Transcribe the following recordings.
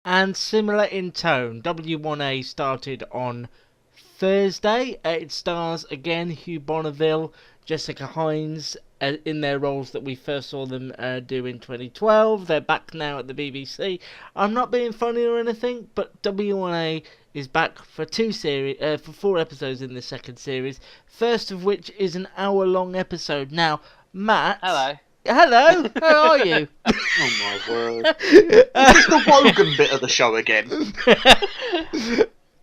And similar in tone, W1A started on Thursday. It stars again Hugh Bonneville, Jessica Hines in their roles that we first saw them do in 2012. They're back now at the BBC. I'm not being funny or anything, but W1A is back for for 4 episodes in the second series. First of which is an hour-long episode. Now, Matt. Hello. Hello, how are you? Oh my word. It's the Wogan bit of the show again.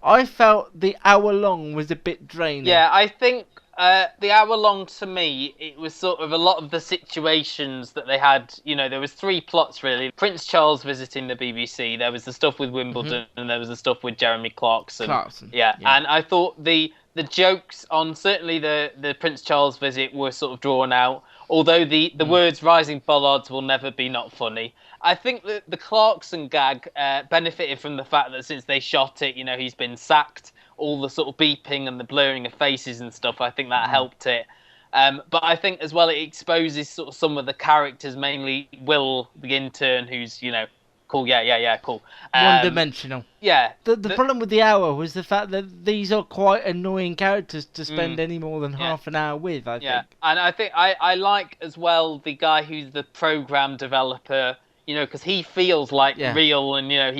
I felt the hour-long was a bit draining. Yeah, I think the hour-long, to me, it was sort of a lot of the situations that they had. You know, there was 3 plots, really. Prince Charles visiting the BBC, there was the stuff with Wimbledon, and there was the stuff with Jeremy Clarkson. Yeah, and I thought the jokes on certainly the Prince Charles visit were sort of drawn out. Although the words "rising bollards will never be not funny," I think that the Clarkson gag benefited from the fact that since they shot it, you know, he's been sacked. All the sort of beeping and the blurring of faces and stuff, I think that helped it. But I think as well it exposes sort of some of the characters, mainly Will, the intern, who's, you know, cool, cool. One-dimensional. Yeah. The problem with the hour was the fact that these are quite annoying characters to spend any more than half an hour with, I think. Yeah, and I think I like as well the guy who's the program developer, you know, because he feels like real, and, you know,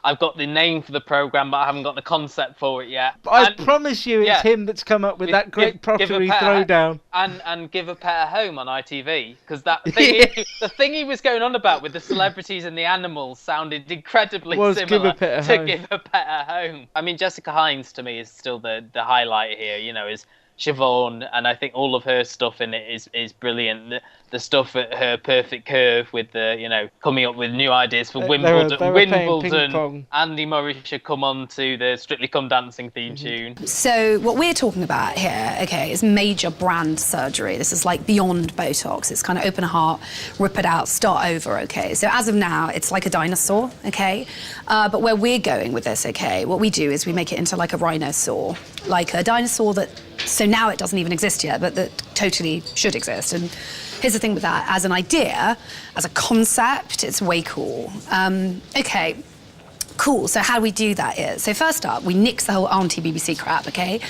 I've got the name for the program, but I haven't got the concept for it yet. But I promise you it's him that's come up with that great Prockery throwdown. And Give a Pet a Home on ITV, because that thing, the thing he was going on about with the celebrities and the animals sounded incredibly similar to Give a Pet a Home. I mean, Jessica Hines, to me, is still the highlight here, you know, is Siobhan, and I think all of her stuff in it is brilliant. The stuff at her Perfect Curve with the, you know, coming up with new ideas for Wimbledon. Andy Murray should come on to the Strictly Come Dancing theme tune. So what we're talking about here, okay, is major brand surgery. This is like beyond Botox. It's kind of open a heart, rip it out, start over, okay? So as of now, it's like a dinosaur, okay? But where we're going with this, okay, what we do is we make it into like a rhinosaur, like a dinosaur that, so now it doesn't even exist yet, but that totally should exist. And here's the thing with that, as an idea, as a concept, it's way cool. Okay, cool, so how do we do that is, so first up, we nix the whole anti-BBC crap, okay?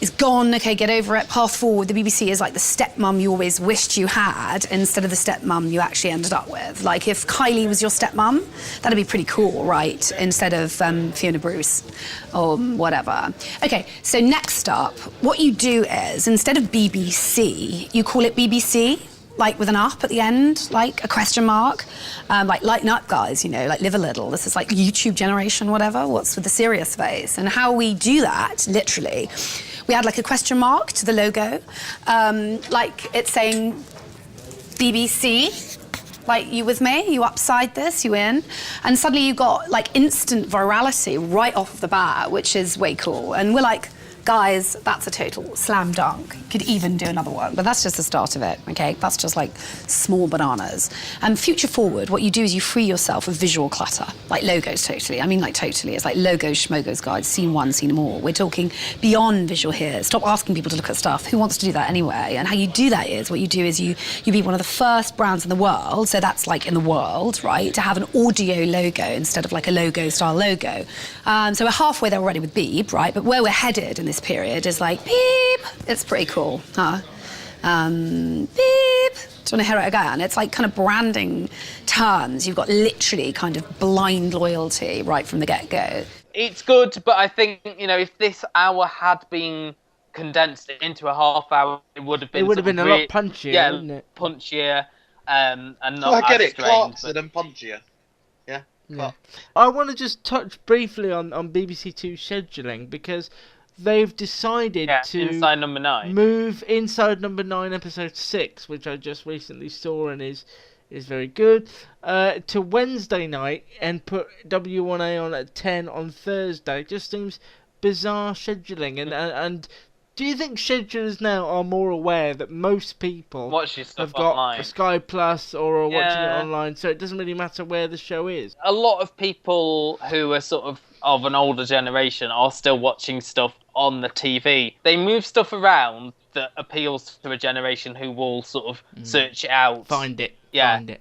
It's gone, okay, get over it, path forward. The BBC is like the stepmum you always wished you had instead of the stepmum you actually ended up with. Like if Kylie was your stepmum, that'd be pretty cool, right? Instead of Fiona Bruce or whatever. Okay, so next up, what you do is, instead of BBC, you call it BBC, like with an up at the end, like a question mark. Like lighten up, guys, you know, like live a little. This is like YouTube generation, whatever. What's with the serious face? And how we do that, literally, we add like a question mark to the logo. Like it's saying BBC. Like, you with me? You upside this, you in? And suddenly you got like instant virality right off the bat, which is way cool. And we're like, guys, that's a total slam dunk. Could even do another one, but that's just the start of it, okay? That's just like small bananas. And future forward, what you do is you free yourself of visual clutter, like logos totally. I mean, like totally. It's like logos, schmogos, guys, scene one, scene more. We're talking beyond visual here. Stop asking people to look at stuff. Who wants to do that anyway? And how you do that is, what you do is you be one of the first brands in the world, so that's like in the world, right, to have an audio logo instead of like a logo style logo. So we're halfway there already with Beep, right? But where we're headed in this period is like beep. It's pretty cool, huh? Beep. Do you want to hear it again? It's like kind of branding terms. You've got literally kind of blind loyalty right from the get-go. It's good, but I think, you know, if this hour had been condensed into a half hour, it would have been. It would have been a lot punchier, wouldn't it? Punchier, and not. I get as it, strange, Clarkson and punchier. Yeah. I want to just touch briefly on BBC Two scheduling, because they've decided to Inside Number 9. move Inside Number 9 episode 6, which I just recently saw and is very good, to Wednesday night and put W1A on at 10 on Thursday. It just seems bizarre scheduling, and do you think schedulers now are more aware that most people have got online. Sky Plus or are watching it online, so it doesn't really matter where the show is? A lot of people who are sort of an older generation are still watching stuff on the TV. They move stuff around that appeals to a generation who will sort of search it out. Find it. Yeah. Find it.